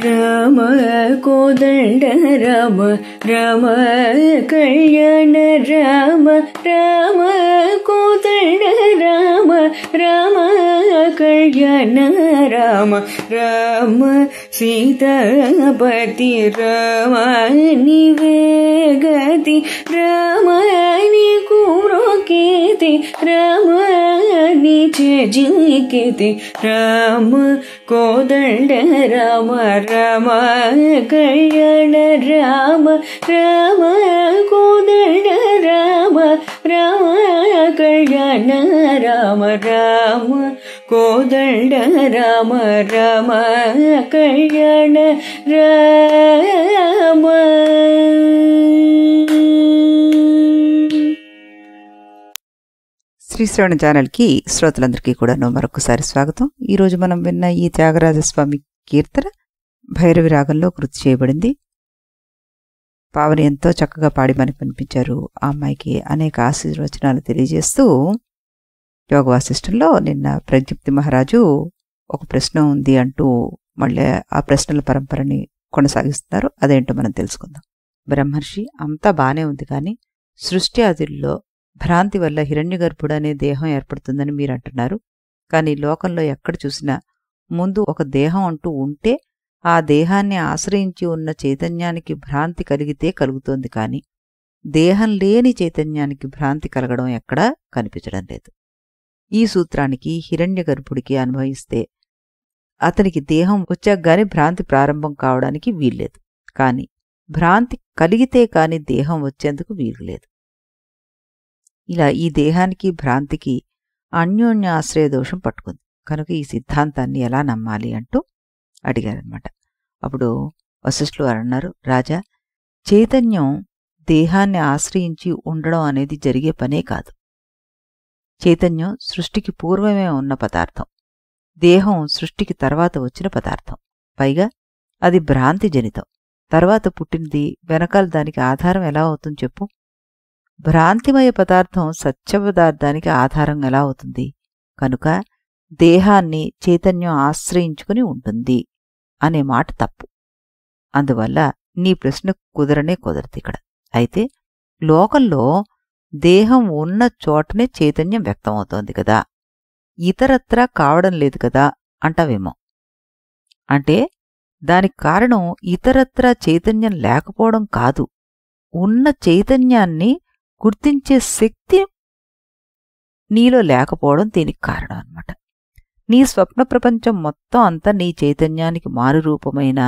రామ కోదండ రామ రామ కళ్యాణ రామ రామ కోదండ రామ రామ కళ్యాణ రామ రామ సీతాపతి రామ నీవే గతి రామ నీకు మ్రోకేతి రామ నీచే జీకేతి రామ కోదండ రామ రామ కళ్యాణ రామ రామ కోదండ రామ రామ కళ్యాణ రామ రామ కోదండ రామ రామ కళ్యాణ రామ. శ్రీశ్రవణ ఛానల్కి శ్రోతలందరికీ కూడా మరొకసారి స్వాగతం. ఈరోజు మనం విన్న ఈ త్యాగరాజస్వామి కీర్తన భైరవి రాగంలో కృతి చేయబడింది. పావని ఎంతో చక్కగా పాడి మనకు వినిపించారు. ఆ అమ్మాయికి అనేక ఆశీర్వచనాలు తెలియజేస్తూ యోగ వాసిష్టంలో నిన్న ప్రజ్ఞప్తి మహారాజు ఒక ప్రశ్న ఉంది అంటూ మళ్ళీ ఆ ప్రశ్నల పరంపరని కొనసాగిస్తున్నారు. అదేంటో మనం తెలుసుకుందాం. బ్రహ్మర్షి అంతా బానే ఉంది, కానీ సృష్టి ఆదిలో భ్రాంతి వల్ల హిరణ్యగర్భుడు అనే దేహం ఏర్పడుతుందని మీరు అంటున్నారు. కానీ లోకంలో ఎక్కడ చూసినా ముందు ఒక దేహం అంటూ ఉంటే ఆ దేహాన్ని ఆశ్రయించి ఉన్న చైతన్యానికి భ్రాంతి కలిగితే కలుగుతోంది, కానీ దేహం లేని చైతన్యానికి భ్రాంతి కలగడం ఎక్కడా కనిపించడం లేదు. ఈ సూత్రానికి హిరణ్యగర్భుడికి అన్వయిస్తే అతనికి దేహం వచ్చాక గాని భ్రాంతి ప్రారంభం కావడానికి వీల్లేదు, కానీ భ్రాంతి కలిగితే కాని దేహం వచ్చేందుకు వీలులేదు. ఇలా ఈ దేహానికి భ్రాంతికి అన్యోన్య ఆశ్రయ దోషం పట్టుకుంది కనుక ఈ సిద్ధాంతాన్ని ఎలా నమ్మాలి అంటూ అడిగారనమాట. అప్పుడు వశిష్ఠులు వారు అన్నారు, రాజా, చైతన్యం దేహాన్ని ఆశ్రయించి ఉండడం అనేది జరిగే పనే కాదు. చైతన్యం సృష్టికి పూర్వమే ఉన్న పదార్థం, దేహం సృష్టికి తర్వాత వచ్చిన పదార్థం. పైగా అది భ్రాంతి జనితం, తర్వాత పుట్టినది. వెనకాల దానికి ఆధారం ఎలా అవుతుంది చెప్పు? భ్రాంతిమయ పదార్థం సత్య పదార్థానికి ఆధారం ఎలా అవుతుంది? కనుక దేహాన్ని చైతన్యం ఆశ్రయించుకుని ఉంటుంది అనే మాట తప్పు. అందువల్ల నీ ప్రశ్న కుదరదు ఇక్కడ. అయితే లోకంలో దేహం ఉన్న చోటనే చైతన్యం వ్యక్తమవుతోంది కదా, ఇతరత్రా కావడం లేదు కదా అంటావేమో. అంటే దానికి కారణం ఇతరత్రా చైతన్యం లేకపోవడం కాదు, ఉన్న చైతన్యాన్ని గుర్తించే శక్తి నీలో లేకపోవడం దీనికి కారణం అన్నమాట. నీ స్వప్న ప్రపంచం మొత్తం అంతా నీ చైతన్యానికి మారురూపమైన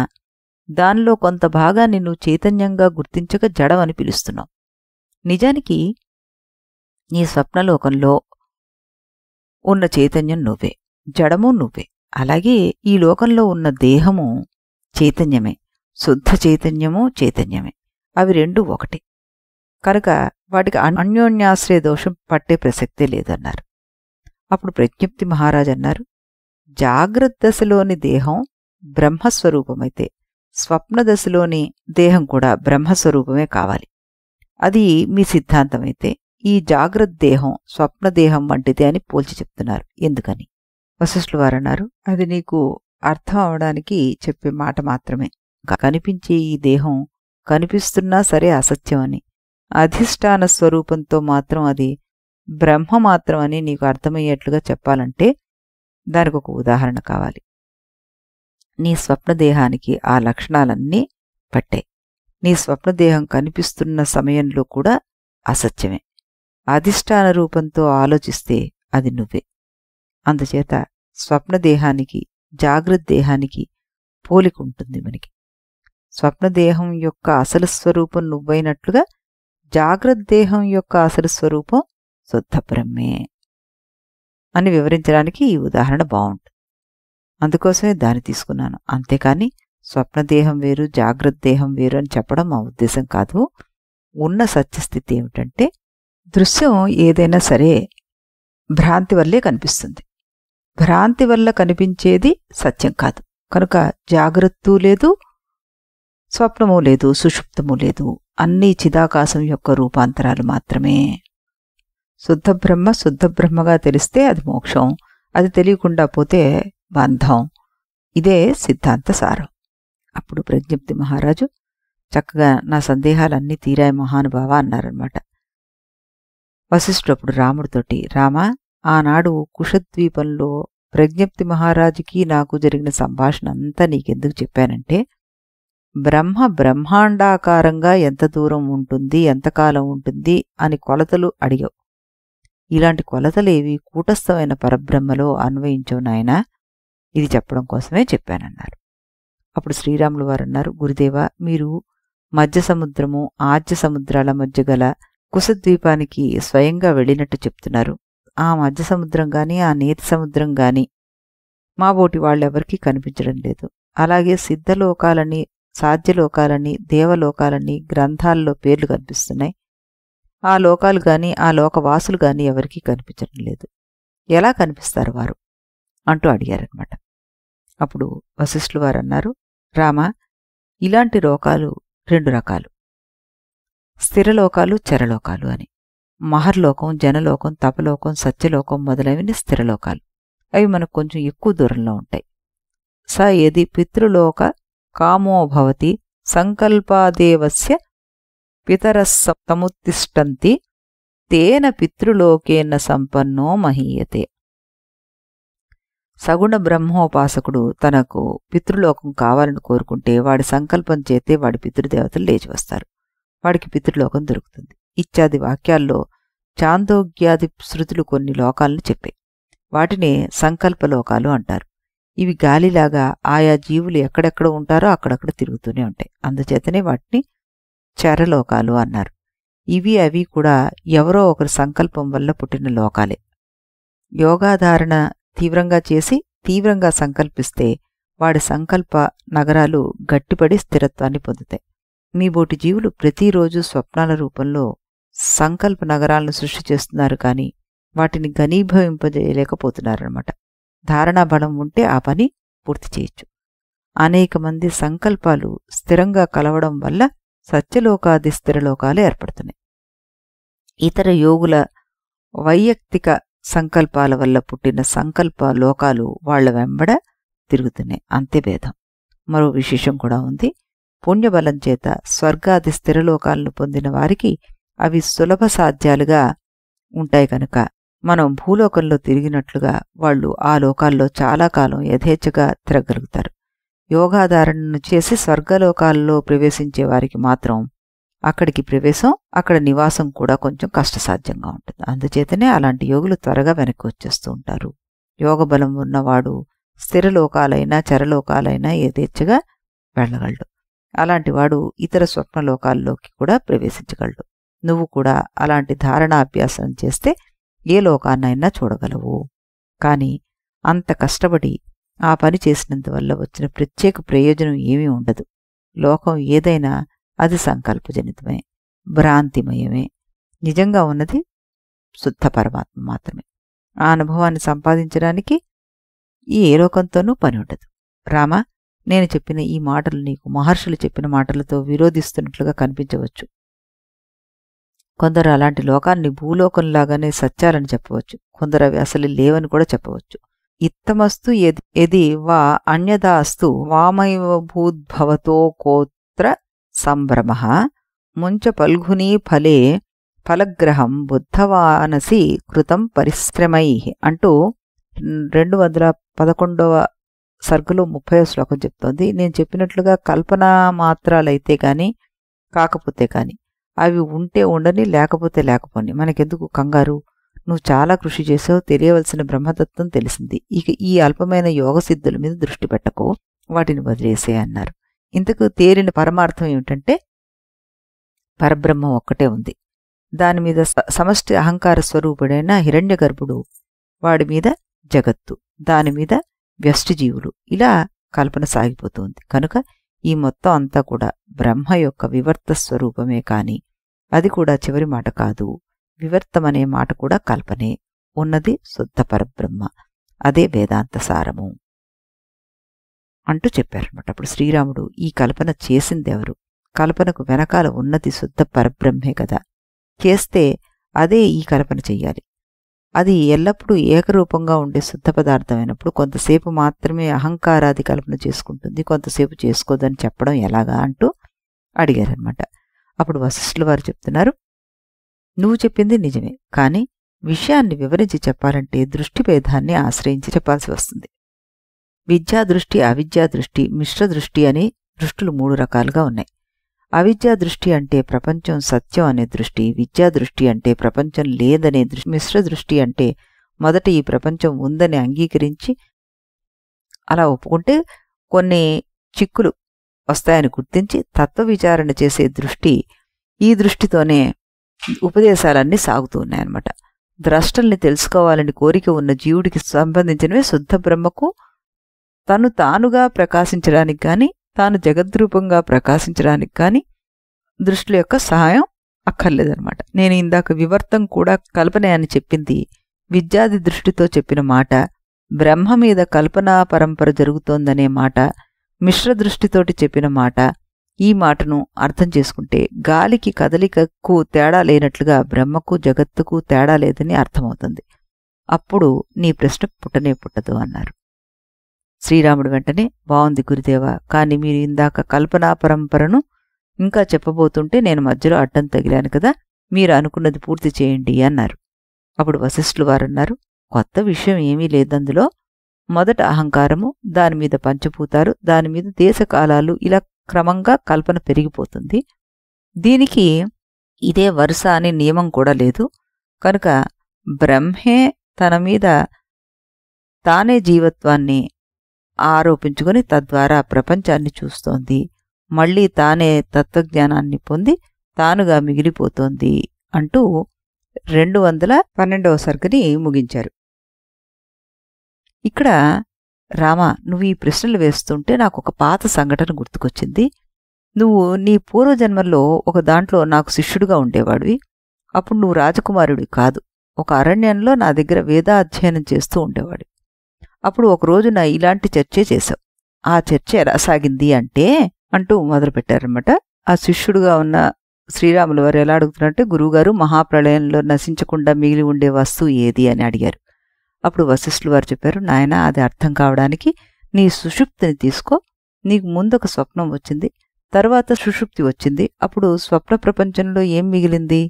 దానిలో కొంత భాగాన్ని నువ్వు చైతన్యంగా గుర్తించక జడం అని పిలుస్తున్నావు. నిజానికి నీ స్వప్నలోకంలో ఉన్న చైతన్యం నువ్వే, జడము నువ్వే. అలాగే ఈ లోకంలో ఉన్న దేహము చైతన్యమే, శుద్ధ చైతన్యము చైతన్యమే. అవి రెండు ఒకటే కనుక వాటికి అన్యోన్యాశ్రయ దోషం పట్టే ప్రసక్తే లేదన్నారు. అప్పుడు ప్రజ్ఞప్తి మహారాజు అన్నారు, జాగ్రత్త దశలోని దేహం బ్రహ్మస్వరూపమైతే స్వప్న దశలోని దేహం కూడా బ్రహ్మస్వరూపమే కావాలి. అది మీ సిద్ధాంతమైతే ఈ జాగ్రత్త దేహం స్వప్నదేహం వంటిదే అని పోల్చి చెప్తున్నారు. ఎందుకని? వశిష్ఠులు వారన్నారు, అది నీకు అర్థం అవడానికి చెప్పే మాట మాత్రమే. కనిపించే ఈ దేహం కనిపిస్తున్నా సరే అసత్యం అని, అధిష్టాన స్వరూపంతో మాత్రం అది బ్రహ్మ మాత్రం అని నీకు అర్థమయ్యేట్లుగా చెప్పాలంటే దానికి ఒక ఉదాహరణ కావాలి. నీ స్వప్నదేహానికి ఆ లక్షణాలన్నీ పట్టాయి. నీ స్వప్నదేహం కనిపిస్తున్న సమయంలో కూడా అసత్యమే. అధిష్టాన రూపంతో ఆలోచిస్తే అది నువ్వే. అందుచేత స్వప్నదేహానికి జాగ్రత్త దేహానికి పోలికుంటుంది మనకి. స్వప్నదేహం యొక్క అసలు స్వరూపం నువ్వైనట్లుగా జాగ్రత్త దేహం యొక్క అసలు స్వరూపం శుద్ధ బ్రహ్మే అని వివరించడానికి ఈ ఉదాహరణ బాగుంటుంది. అందుకోసమే దాన్ని తీసుకున్నాను. అంతేకాని స్వప్నదేహం వేరు జాగ్రత్త దేహం వేరు అని చెప్పడం మా ఉద్దేశం కాదు. ఉన్న సత్యస్థితి ఏమిటంటే దృశ్యం ఏదైనా సరే భ్రాంతి వల్లే కనిపిస్తుంది. భ్రాంతి వల్ల కనిపించేది సత్యం కాదు. కనుక జాగ్రత్త లేదు, స్వప్నము లేదు, సుషుప్తము లేదు. అన్నీ చిదాకాశం యొక్క రూపాంతరాలు మాత్రమే. శుద్ధబ్రహ్మ శుద్ధబ్రహ్మగా తెలిస్తే అది మోక్షం, అది తెలియకుండా పోతే బంధం, ఇదే సిద్ధాంత సారం. అప్పుడు ప్రజ్ఞప్తి మహారాజు చక్కగా నా సందేహాలన్నీ తీరాయి మహానుభావ అన్నారనమాట. వశిష్ఠుడు అప్పుడు రాముడితోటి, రామా, ఆనాడు కుశద్వీపంలో ప్రజ్ఞప్తి మహారాజుకి నాకు జరిగిన సంభాషణ అంతా నీకెందుకు చెప్పానంటే, బ్రహ్మాండాకారంగా ఎంత దూరం ఉంటుంది, ఎంతకాలం ఉంటుంది అని కొలతలు అడిగావు. ఇలాంటి కొలతలేవి కూటస్థమైన పరబ్రహ్మలో అన్వయించవు నాయనా, ఇది చెప్పడం కోసమే చెప్పానన్నారు. అప్పుడు శ్రీరాములు వారు అన్నారు, గురుదేవా, మీరు మధ్య సముద్రము ఆజ్య సముద్రాల మధ్య గల కుశద్వీపానికి స్వయంగా వెళ్ళినట్టు చెప్తున్నారు. ఆ మధ్య సముద్రం గాని ఆ నేతి సముద్రం గాని మా బోటి వాళ్ళెవరికీ కనిపించడం లేదు. అలాగే సిద్ధలోకాలని, సాధ్యలోకాలని, దేవలోకాలని గ్రంథాల్లో పేర్లు కనిపిస్తున్నాయి. ఆ లోకాలు గాని ఆ లోకవాసులు గాని ఎవరికీ కనిపించడం లేదు. ఎలా కనిపిస్తారు వారు అంటూ అడిగారనమాట. అప్పుడు వశిష్ఠులు వారు అన్నారు, రామ, ఇలాంటి లోకాలు 2 రకాలు, స్థిరలోకాలు, చరలోకాలు అని. మహర్లోకం, జనలోకం, తపలోకం, సత్యలోకం మొదలైనవి స్థిరలోకాలు. అవి మనకు కొంచెం ఎక్కువ దూరంలో ఉంటాయి. స యది పితృలోక కామో భవతి సంకల్పాదేవస్య పితరస్సముత్తిష్టంతి తేన పితృలోకేన సంపన్నో మహీయతే. సగుణ బ్రహ్మోపాసకుడు తనకు పితృలోకం కావాలని కోరుకుంటే వాడి సంకల్పం చేతే వాడి పితృదేవతలు లేచి వస్తారు, వాడికి పితృలోకం దొరుకుతుంది. ఇత్యాది వాక్యాల్లో చాందోగ్యాది శృతులు కొన్ని లోకాలను చెప్పాయి. వాటినే సంకల్పలోకాలు అంటారు. ఇవి గాలిలాగా ఆయా జీవులు ఎక్కడెక్కడ ఉంటారో అక్కడక్కడ తిరుగుతూనే ఉంటాయి. అందుచేతనే వాటిని చరలోకాలు అన్నారు. ఇవి అవి కూడా ఎవరో ఒకరి సంకల్పం వల్ల పుట్టిన లోకాలే. యోగాధారణ తీవ్రంగా చేసి తీవ్రంగా సంకల్పిస్తే వాడి సంకల్ప నగరాలు గట్టిపడి స్థిరత్వాన్ని పొందుతాయి. మీ బోటి జీవులు ప్రతిరోజు స్వప్నాల రూపంలో సంకల్ప నగరాలను సృష్టి చేస్తున్నారు, కానీ వాటిని ఘనీభవింపజేయలేకపోతున్నారన్నమాట. ధారణా బలం ఉంటే ఆ పని పూర్తి చేయొచ్చు. అనేక మంది సంకల్పాలు స్థిరంగా కలవడం వల్ల సత్యలోకాది స్థిరలోకాలు ఏర్పడుతున్నాయి. ఇతర యోగుల వైయక్తిక సంకల్పాల వల్ల పుట్టిన సంకల్ప లోకాలు వాళ్ల వెంబడ తిరుగుతున్నాయి. అంతే భేదం. మరో విశేషం కూడా ఉంది. పుణ్యబలం చేత స్వర్గాది స్థిరలోకాలను పొందిన వారికి అవి సులభ సాధ్యాలుగా ఉంటాయి కనుక మనం భూలోకంలో తిరిగినట్లుగా వాళ్ళు ఆ లోకాల్లో చాలా కాలం యథేచ్ఛగా తిరగలుగుతారు. యోగాధారణను చేసి స్వర్గలోకాల్లో ప్రవేశించే వారికి మాత్రం అక్కడికి ప్రవేశం, అక్కడ నివాసం కూడా కొంచెం కష్టసాధ్యంగా ఉంటుంది. అందుచేతనే అలాంటి యోగులు త్వరగా వెనక్కి వచ్చేస్తూ ఉంటారు. యోగబలం ఉన్నవాడు స్థిరలోకాలైనా చరలోకాలైనా యథేచ్ఛగా వెళ్ళగలడు. అలాంటివాడు ఇతర స్వప్నలోకాల్లోకి కూడా ప్రవేశించగలడు. నువ్వు కూడా అలాంటి ధారణాభ్యాసం చేస్తే ఏ లోకాన్నైనా చూడగలవు. కాని అంత కష్టపడి ఆ పని చేసినందువల్ల వచ్చిన ప్రత్యేక ప్రయోజనం ఏమీ ఉండదు. లోకం ఏదైనా అది సంకల్పజనితమే, భ్రాంతిమయమే. నిజంగా ఉన్నది శుద్ధ పరమాత్మ మాత్రమే. ఆ అనుభవాన్ని సంపాదించడానికి ఏ లోకంతోనూ పని ఉండదు. రామా, నేను చెప్పిన ఈ మాటలు నీకు మహర్షులు చెప్పిన మాటలతో విరోధిస్తున్నట్లుగా కనిపించవచ్చు. కొందరు అలాంటి లోకాన్ని భూలోకంలాగానే సత్యాలని చెప్పవచ్చు, కొందరు అవి అసలు లేవని కూడా చెప్పవచ్చు. ఇత్తమస్తు యది వా అన్యదాస్తు వామైవ భూద్భవతో కోత్ర సంభ్రమః ముంచ పల్గునీ ఫలే ఫలగ్రహం బుద్ధవానసి కృతం పరిశ్రమైః అంటూ 211వ సర్గలో 30వ శ్లోకం చెప్తోంది. నేను చెప్పినట్లుగా కల్పనా మాత్రాలైతే గాని కాకపోతే కాని, అవి ఉంటే ఉండని, లేకపోతే లేకపోని, మనకెందుకు కంగారు? నువ్వు చాలా కృషి చేసావు, తెలియవలసిన బ్రహ్మతత్వం తెలిసింది. ఇక ఈ అల్పమైన యోగసిద్ధుల మీద దృష్టి పెట్టకు, వాటిని వదిలేసే అన్నారు. ఇంతకు తేలిన పరమార్థం ఏమిటంటే పరబ్రహ్మం ఒక్కటే ఉంది. దానిమీద సమష్టి అహంకార స్వరూపుడైన హిరణ్యగర్భుడు, వాడి మీద జగత్తు, దానిమీద వ్యష్టిజీవులు, ఇలా కల్పన సాగిపోతుంది. కనుక ఈ మొత్తం అంతా కూడా బ్రహ్మ యొక్క వివర్త స్వరూపమే కాని అది కూడా చివరి మాట కాదు. వివర్తమనే మాట కూడా కల్పనే. ఉన్నది శుద్ధ పరబ్రహ్మ, అదే వేదాంత సారము అంటూ చెప్పారన్నమాట. అప్పుడు శ్రీరాముడు, ఈ కల్పన చేసిందెవరు? కల్పనకు వెనకాల ఉన్నది శుద్ధ పరబ్రహ్మే కదా. చేస్తే అదే ఈ కల్పన చెయ్యాలి. అది ఎల్లప్పుడూ ఏకరూపంగా ఉండే శుద్ధ పదార్థమైనప్పుడు కొంతసేపు మాత్రమే అహంకారాది కల్పన చేసుకుంటుంది, కొంతసేపు చేసుకోదని చెప్పడం ఎలాగా అంటూ అడిగారనమాట. అప్పుడు వశిష్ఠుల వారు చెప్తున్నారు, నువ్వు చెప్పింది నిజమే, కానీ విషయాన్ని వివరించి చెప్పాలంటే దృష్టి భేదాన్ని ఆశ్రయించి చెప్పాల్సి వస్తుంది. విద్యా దృష్టి, అవిద్యా దృష్టి, మిశ్ర దృష్టి అని దృష్టులు 3 రకాలుగా ఉన్నాయి. అవిద్యా దృష్టి అంటే ప్రపంచం సత్యం అనే దృష్టి, విద్యా దృష్టి అంటే ప్రపంచం లేదనే దృష్టి, మిశ్ర దృష్టి అంటే మొదట ఈ ప్రపంచం ఉందని అంగీకరించి అలా ఒప్పుకుంటే కొన్ని చిక్కులు వస్తాయని గుర్తించి తత్వ విచారణ చేసే దృష్టి. ఈ దృష్టితోనే ఉపదేశాలన్నీ సాగుతూ ఉన్నాయన్నమాట. ద్రష్టల్ని తెలుసుకోవాలని కోరిక ఉన్న జీవుడికి సంబంధించినవే శుద్ధ బ్రహ్మకు తను తానుగా ప్రకాశించడానికి కానీ, తాను జగద్రూపంగా ప్రకాశించడానికి కానీ దృష్టిల యొక్క సహాయం అక్కర్లేదనమాట. నేను ఇందాక వివర్తం కూడా కల్పనే అని చెప్పింది విద్యాది దృష్టితో చెప్పిన మాట, బ్రహ్మ మీద కల్పనా పరంపర జరుగుతోందనే మాట మిశ్ర దృష్టితోటి చెప్పిన మాట. ఈ మాటను అర్థం చేసుకుంటే గాలికి కదలికకు తేడా లేనట్లుగా బ్రహ్మకు జగత్తుకు తేడా లేదని అర్థమవుతుంది. అప్పుడు నీ ప్రశ్న పుట్టనే పుట్టదు అన్నారు. శ్రీరాముడు వెంటనే, బావుంది గురుదేవా, కాని మీరు ఇందాక కల్పనా పరంపరను ఇంకా చెప్పబోతుంటే నేను మధ్యలో అడ్డం తగిలాను కదా, మీరు అనుకున్నది పూర్తి చేయండి అన్నారు. అప్పుడు వశిష్ఠులు వారన్నారు, కొత్త విషయం ఏమీ లేదందులో. మొదట అహంకారము, దానిమీద పంచభూతాలు, దానిమీద దేశకాలాలు, ఇలా క్రమంగా కల్పన పెరిగిపోతుంది. దీనికి ఇదే వరుస అనే నియమం కూడా లేదు. కనుక బ్రహ్మే తన మీద తానే జీవత్వాన్ని ఆరోపించుకొని తద్వారా ప్రపంచాన్ని చూస్తోంది, మళ్లీ తానే తత్వజ్ఞానాన్ని పొంది తానుగా మిగిలిపోతోంది అంటూ 212వ సర్గని ముగించారు. ఇక్కడ రామ, నువ్వు ఈ ప్రశ్నలు వేస్తుంటే నాకు ఒక పాత సంఘటన గుర్తుకొచ్చింది. నువ్వు నీ పూర్వజన్మల్లో ఒక దాంట్లో నాకు శిష్యుడుగా ఉండేవాడివి. అప్పుడు నువ్వు రాజకుమారుడివి కాదు, ఒక అరణ్యంలో నా దగ్గర వేదాధ్యయనం చేస్తూ ఉండేవాడు. అప్పుడు ఒక రోజున ఇలాంటి చర్చే చేశావు. ఆ చర్చ ఎలా సాగింది అంటే అంటూ మొదలుపెట్టారనమాట. ఆ శిష్యుడుగా ఉన్న శ్రీరాములు వారు ఎలా అడుగుతున్నారంటే, గురువుగారు, మహాప్రళయంలో నశించకుండా మిగిలి ఉండే వస్తువు ఏది అని అడిగారు. అప్పుడు వశిష్ఠులు వారు చెప్పారు, నాయన, అది అర్థం కావడానికి నీ సుషుప్తిని తీసుకో. నీకు ముందొక స్వప్నం వచ్చింది, తర్వాత సుషుప్తి వచ్చింది. అప్పుడు స్వప్న ప్రపంచంలో ఏం మిగిలింది?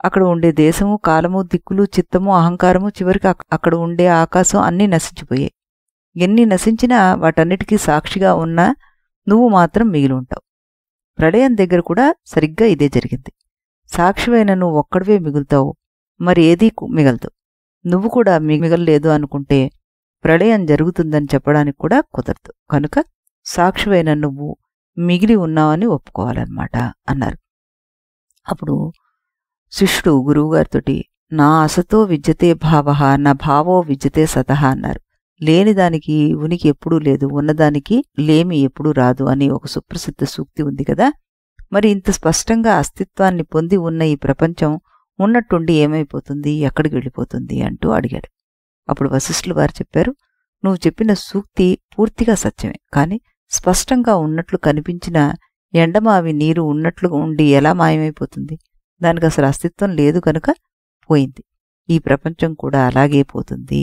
అక్కడ ఉండే దేశము, కాలము, దిక్కులు, చిత్తము, అహంకారము, చివరికి అక్కడ ఉండే ఆకాశం అన్నీ నశించిపోయాయి. ఎన్ని నశించినా వాటన్నిటికీ సాక్షిగా ఉన్నా నువ్వు మాత్రం మిగిలి ఉంటావు. ప్రళయం దగ్గర కూడా సరిగ్గా ఇదే జరిగింది. సాక్షివైన నువ్వు ఒక్కడివే మిగులుతావు, మరి ఏదీ మిగలదు. నువ్వు కూడా మిగలలేదు అనుకుంటే ప్రళయం జరుగుతుందని చెప్పడానికి కూడా కుదరదు. కనుక సాక్షివైన నువ్వు మిగిలి ఉన్నావని ఒప్పుకోవాలన్నమాట అన్నారు. అప్పుడు శిష్యుడు గురువుగారితోటి, నా అసతో విద్యతే భావః నా భావో విద్యతే సతః అన్నారు. లేనిదానికి ఉనికి ఎప్పుడూ లేదు, ఉన్నదానికి లేమి ఎప్పుడూ రాదు అని ఒక సుప్రసిద్ధ సూక్తి ఉంది కదా. మరి ఇంత స్పష్టంగా అస్తిత్వాన్ని పొంది ఉన్న ఈ ప్రపంచం ఉన్నట్టుండి ఏమైపోతుంది, ఎక్కడికి వెళ్ళిపోతుంది అంటూ అడిగాడు. అప్పుడు వశిష్ఠులు వారు చెప్పారు, నువ్వు చెప్పిన సూక్తి పూర్తిగా సత్యమే, కాని స్పష్టంగా ఉన్నట్లు కనిపించిన ఎండమావి నీరు ఉన్నట్లు ఉండి ఎలా మాయమైపోతుంది? దానికి అసలు అస్తిత్వం లేదు కనుక పోయింది. ఈ ప్రపంచం కూడా అలాగే పోతుంది,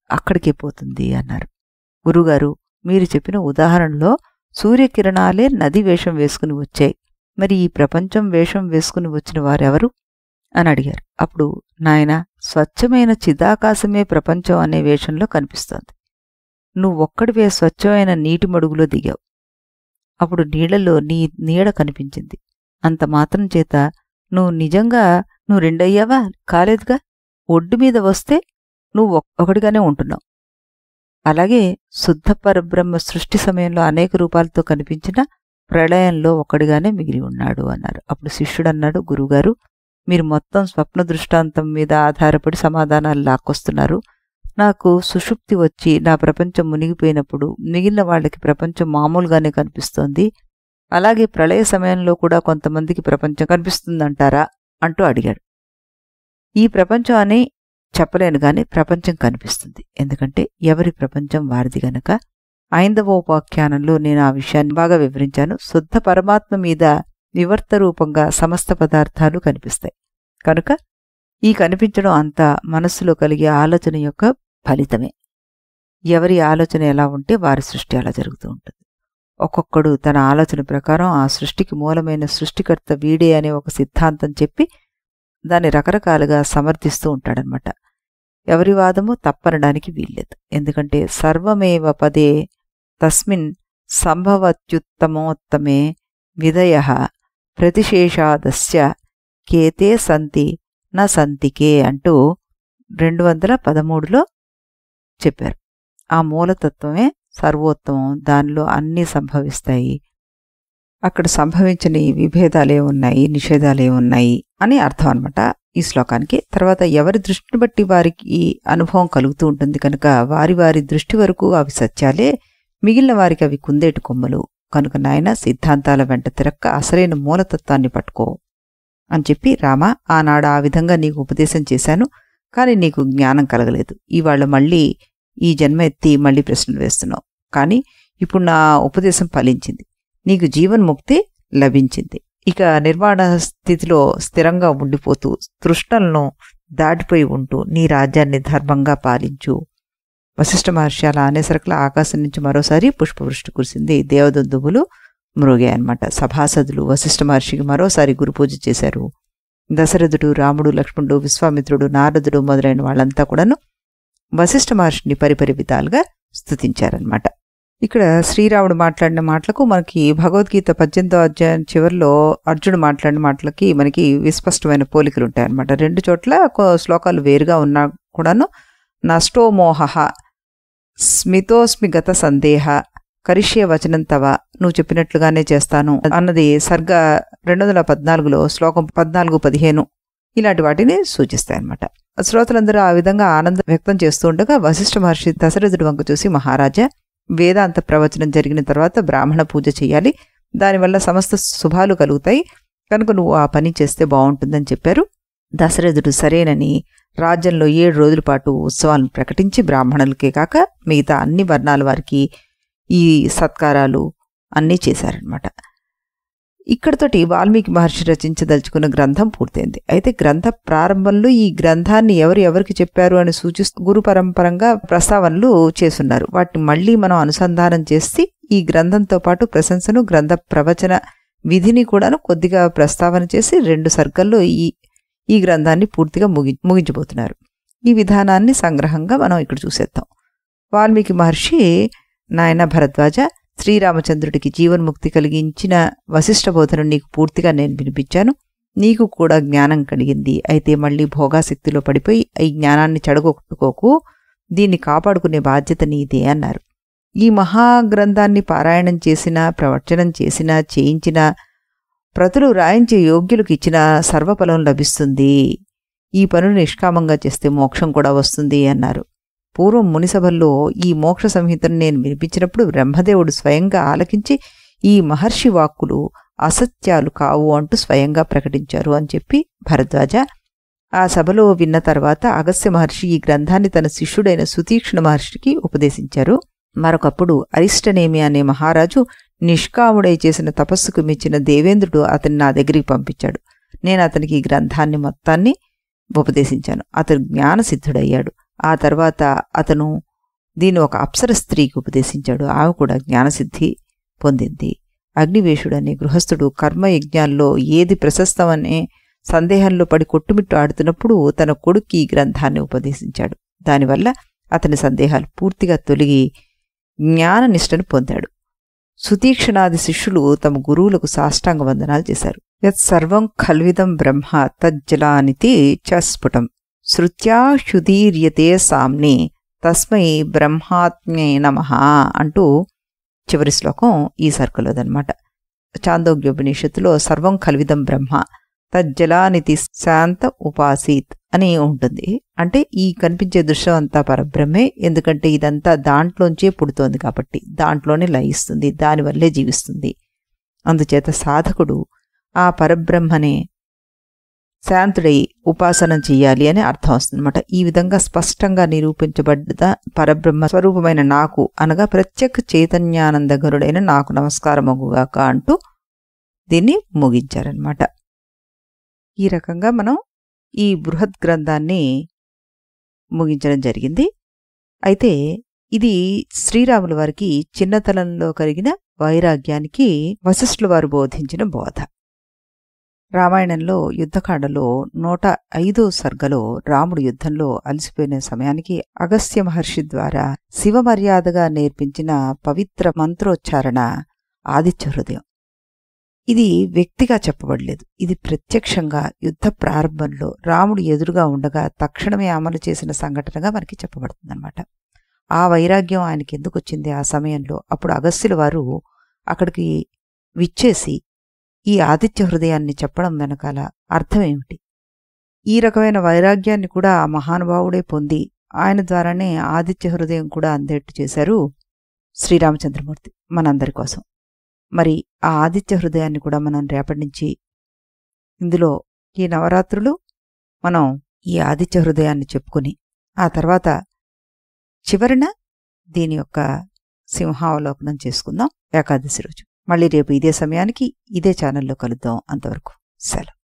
అక్కడికే పోతుంది అన్నారు. గురుగారు, మీరు చెప్పిన ఉదాహరణలో సూర్యకిరణాలే నది వేషం వేసుకుని వచ్చాయి. మరి ఈ ప్రపంచం వేషం వేసుకుని వచ్చిన వారెవరు అని అడిగారు. అప్పుడు, నాయనా, స్వచ్ఛమైన చిదాకాశమే ప్రపంచం అనే వేషంలో కనిపిస్తోంది. నువ్వొక్కడివే స్వచ్ఛమైన నీటి మడుగులో దిగావు. అప్పుడు నీళ్లలో నీ నీడ కనిపించింది. అంత మాత్రం చేత నువ్వు నిజంగా రెండయ్యావా? కాలేదుగా. ఒడ్డు మీద వస్తే నువ్వు ఒకటిగానే ఉంటున్నావు. అలాగే శుద్ధ పరబ్రహ్మ సృష్టి సమయంలో అనేక రూపాలతో కనిపించిన ప్రళయంలో ఒక్కడిగానే మిగిలి ఉన్నాడు అన్నారు. అప్పుడు శిష్యుడన్నాడు, గురుగారు, మీరు మొత్తం స్వప్న దృష్టాంతం మీద ఆధారపడి సమాధానాలు లాక్కొస్తున్నారు. నాకు సుషుప్తి వచ్చి నా ప్రపంచం మునిగిపోయినప్పుడు మిగిలిన వాళ్ళకి ప్రపంచం మామూలుగానే కనిపిస్తోంది. అలాగే ప్రళయ సమయంలో కూడా కొంతమందికి ప్రపంచం కనిపిస్తుందంటారా అంటూ అడిగాడు. ఈ ప్రపంచం అని చెప్పలేను గాని ప్రపంచం కనిపిస్తుంది. ఎందుకంటే ఎవరి ప్రపంచం వారిది గనక. 5వ ఉపాఖ్యానంలో నేను ఆ విషయాన్ని బాగా వివరించాను. శుద్ధ పరమాత్మ మీద వివర్త రూపంగా సమస్త పదార్థాలు కనిపిస్తాయి. కనుక ఈ కనిపించడం అంతా మనస్సులో కలిగే ఆలోచన యొక్క ఫలితమే. ఎవరి ఆలోచన ఎలా ఉంటే వారి సృష్టి అలా జరుగుతూ ఉంటుంది. ఒక్కొక్కడు తన ఆలోచన ప్రకారం ఆ సృష్టికి మూలమైన సృష్టికర్త వీడే అనే ఒక సిద్ధాంతం చెప్పి దాన్ని రకరకాలుగా సమర్థిస్తూ ఉంటాడనమాట. ఎవరి వాదము తప్పనడానికి వీల్లేదు. ఎందుకంటే సర్వమేవ పదే తస్మిన్ సంభవత్యుత్తమోత్తమే విధయ ప్రతిశేషాదస్య కేతే సంతి నా సంతికే అంటూ 213లో చెప్పారు. ఆ మూలతత్వమే సర్వోత్తమం, దానిలో అన్నీ సంభవిస్తాయి, అక్కడ సంభవించని విభేదాలే ఉన్నాయి, నిషేధాలే ఉన్నాయి అని అర్థం అనమాట ఈ శ్లోకానికి. తర్వాత ఎవరి దృష్టిని బట్టి వారికి ఈ అనుభవం కలుగుతూ ఉంటుంది కనుక వారి వారి దృష్టి వరకు అవి సత్యాలే, మిగిలిన వారికి అవి కుందేటి కొమ్మలు. కనుక నాయన సిద్ధాంతాల వెంట తిరక్క అసలైన మూలతత్వాన్ని పట్టుకో అని చెప్పి, రామ ఆనాడు ఆ విధంగా నీకు ఉపదేశం చేశాను, కానీ నీకు జ్ఞానం కలగలేదు. ఇవాళ మళ్ళీ ఈ జన్మ ఎత్తి మళ్ళీ ప్రశ్నలు వేస్తున్నావు, కానీ ఇప్పుడు నా ఉపదేశం ఫలించింది, నీకు జీవన్ముక్తి లభించింది. ఇక నిర్వాణ స్థితిలో స్థిరంగా ఉండిపోతూ తృష్ణలను దాటిపోయి ఉంటూ నీ రాజ్యాన్ని ధర్మంగా పాలించు. వశిష్ఠ మహర్షి అలా అనేసరికల ఆకాశం నుంచి మరోసారి పుష్పవృష్టి కురిసింది. దేవదుందుబులు మృగాయన్నమాట. సభాసదులు వశిష్ఠ మహర్షికి మరోసారి గురుపూజ చేశారు. దశరథుడు, రాముడు, లక్ష్మణుడు, విశ్వామిత్రుడు, నారదుడు మొదలైన వాళ్ళంతా కూడాను వశిష్ఠ మహర్షిని పరిపరి విధాలుగా స్తుతించారనమాట. ఇక్కడ శ్రీరాముడు మాట్లాడిన మాటలకు మనకి భగవద్గీత 18వ అధ్యాయం చివరిలో అర్జునుడు మాట్లాడిన మాటలకి మనకి విస్పష్టమైన పోలికలు ఉంటాయన్నమాట. 2 చోట్ల శ్లోకాలు వేరుగా ఉన్నా కూడాను నష్టో మోహ స్మితోస్మి గత సందేహ కరిష్యే వచనం తవ, నువ్వు చెప్పినట్లుగానే చేస్తాను అన్నది సర్గ 214లో శ్లోకం 14-15 ఇలాంటి వాటిని సూచిస్తాయన్నమాట. శ్రోతలందరూ ఆ విధంగా ఆనందం వ్యక్తం చేస్తూ ఉండగా వశిష్ఠ మహర్షి దశరథుడి వంక చూసి, మహారాజా, వేదాంత ప్రవచనం జరిగిన తర్వాత బ్రాహ్మణ పూజ చేయాలి, దానివల్ల సమస్త శుభాలు కలుగుతాయి, కనుక నువ్వు ఆ పని చేస్తే బాగుంటుందని చెప్పారు. దశరథుడు సరేనని రాజ్యంలో 7 రోజుల పాటు ఉత్సవాలను ప్రకటించి బ్రాహ్మణులకే కాక మిగతా అన్ని వర్ణాల వారికి ఈ సత్కారాలు అన్నీ చేశారనమాట. ఇక్కడతోటి వాల్మీకి మహర్షి రచించదలుచుకున్న గ్రంథం పూర్తయింది. అయితే గ్రంథ ప్రారంభంలో ఈ గ్రంథాన్ని ఎవరికి చెప్పారు అని సూచిస్తూ గురు పరంపరంగా ప్రస్తావనలు చేస్తున్నారు. వాటిని మళ్ళీ మనం అనుసంధానం చేసి ఈ గ్రంథంతో పాటు ప్రశంసను, గ్రంథ ప్రవచన విధిని కూడాను కొద్దిగా ప్రస్తావన చేసి 2 సర్గల్లో ఈ గ్రంథాన్ని పూర్తిగా ముగించబోతున్నారు. ఈ విధానాన్ని సంగ్రహంగా మనం ఇక్కడ చూసేద్దాం. వాల్మీకి మహర్షి, నాయన భరద్వాజ, శ్రీరామచంద్రుడికి జీవన్ముక్తి కలిగించిన వశిష్ఠ బోధను నీకు పూర్తిగా నేను వినిపించాను, నీకు కూడా జ్ఞానం కలిగింది. అయితే మళ్ళీ భోగాశక్తిలో పడిపోయి ఈ జ్ఞానాన్ని చెడగొట్టుకోకు, దీన్ని కాపాడుకునే బాధ్యత నీదే అన్నారు. ఈ మహాగ్రంథాన్ని పారాయణం చేసినా, ప్రవచనం చేసినా, చేయించినా, ప్రతులు రాయించే యోగ్యులకు ఇచ్చిన సర్వఫలం లభిస్తుంది. ఈ పనులు నిష్కామంగా చేస్తే మోక్షం కూడా వస్తుంది అన్నారు. పూర్వం మునిసభల్లో ఈ మోక్ష సంహితను నేను వినిపించినప్పుడు బ్రహ్మదేవుడు స్వయంగా ఆలకించి ఈ మహర్షి వాక్కులు అసత్యాలు కావు అంటూ స్వయంగా ప్రకటించారు అని చెప్పి భరద్వాజ ఆ సభలో విన్న తర్వాత అగస్త్య మహర్షి ఈ గ్రంథాన్ని తన శిష్యుడైన సుతీక్ష్ణ మహర్షికి ఉపదేశించారు. మరొకప్పుడు అరిష్టనేమి అనే మహారాజు నిష్కాముడై చేసిన తపస్సుకు మెచ్చిన దేవేంద్రుడు అతన్ని నా దగ్గరికి పంపించాడు. నేను అతనికి ఈ గ్రంథాన్ని మొత్తాన్ని ఉపదేశించాను. అతడు జ్ఞానసిద్ధుడయ్యాడు. ఆ తర్వాత అతను దీన్ని ఒక అప్సర స్త్రీకి ఉపదేశించాడు. ఆమె కూడా జ్ఞానసిద్ధి పొందింది. అగ్నివేశుడనే గృహస్థుడు కర్మయజ్ఞాల్లో ఏది ప్రశస్తమనే సందేహంలో పడి కొట్టుమిట్టు ఆడుతున్నప్పుడు తన కొడుక్కి ఈ గ్రంథాన్ని ఉపదేశించాడు. దానివల్ల అతని సందేహాలు పూర్తిగా తొలగి జ్ఞాననిష్టను పొందాడు. సుతీక్షణాది శిష్యులు తమ గురువులకు సాష్టాంగ వందనాలు చేశారు. యత్ సర్వం ఖల్విదం బ్రహ్మ తజ్జలానితి చ స్ఫుటం శృత్యాశుదీర్యతే సామ్ని తస్మై బ్రహ్మాత్మ్యే నమః అంటూ చివరి శ్లోకం ఈ సర్కలోదనమాట. చాందోగ్యోపనిషత్తులో సర్వం ఖల్విదం బ్రహ్మ తజ్జలానితి శాంత ఉపాసీత్ అని ఉంటుంది. అంటే ఈ కనిపించే దృశ్యం అంతా పరబ్రహ్మే, ఎందుకంటే ఇదంతా దాంట్లోంచే పుడుతోంది కాబట్టి దాంట్లోనే లయిస్తుంది, దానివల్లే జీవిస్తుంది. అందుచేత సాధకుడు ఆ పరబ్రహ్మనే శాంతుడై ఉపాసన చెయ్యాలి అని అర్థం వస్తుందన్నమాట. ఈ విధంగా స్పష్టంగా నిరూపించబడ్డ పరబ్రహ్మ స్వరూపమైన నాకు అనగా ప్రత్యేక చైతన్యానందగరుడైన నాకు నమస్కారమగుగాక అంటూ దీన్ని ముగించారనమాట. ఈ రకంగా మనం ఈ బృహత్ గ్రంథాన్ని ముగించడం జరిగింది. అయితే ఇది శ్రీరాముల వారికి చిన్నతనంలో కలిగిన వైరాగ్యానికి వశిష్ఠుల వారు బోధించిన బోధ. రామాయణంలో యుద్ధకాండలో 105వ సర్గలో రాముడు యుద్ధంలో అలసిపోయిన సమయానికి అగస్త్య మహర్షి ద్వారా శివమర్యాదగా నేర్పించిన పవిత్ర మంత్రోచ్చారణ ఆదిత్య హృదయం. ఇది వ్యక్తిగా చెప్పబడలేదు. ఇది ప్రత్యక్షంగా యుద్ధ ప్రారంభంలో రాముడు ఎదురుగా ఉండగా తక్షణమే అమలు చేసిన సంఘటనగా మనకి చెప్పబడుతుందన్నమాట. ఆ వైరాగ్యం ఆయనకి ఎందుకు వచ్చింది ఆ సమయంలో? అప్పుడు అగస్త్యుల వారు అక్కడికి విచ్చేసి ఈ ఆదిత్య హృదయాన్ని చెప్పడం వెనకాల అర్థమేమిటి? ఈ రకమైన వైరాగ్యాన్ని కూడా ఆ మహానుభావుడే పొంది ఆయన ద్వారానే ఆదిత్య హృదయం కూడా అందేట్టు చేశారు శ్రీరామచంద్రమూర్తి మనందరి కోసం. మరి ఆ ఆదిత్య హృదయాన్ని కూడా మనం రేపటి నుంచి ఇందులో ఈ నవరాత్రులు మనం ఈ ఆదిత్య హృదయాన్ని చెప్పుకొని ఆ తర్వాత చివరన దీని యొక్క సింహావలోకనం చేసుకుందాం ఏకాదశి రోజు. మళ్ళీ రేపు ఇదే సమయానికి ఇదే ఛానల్లో కలుద్దాం. అంతవరకు సెలవు.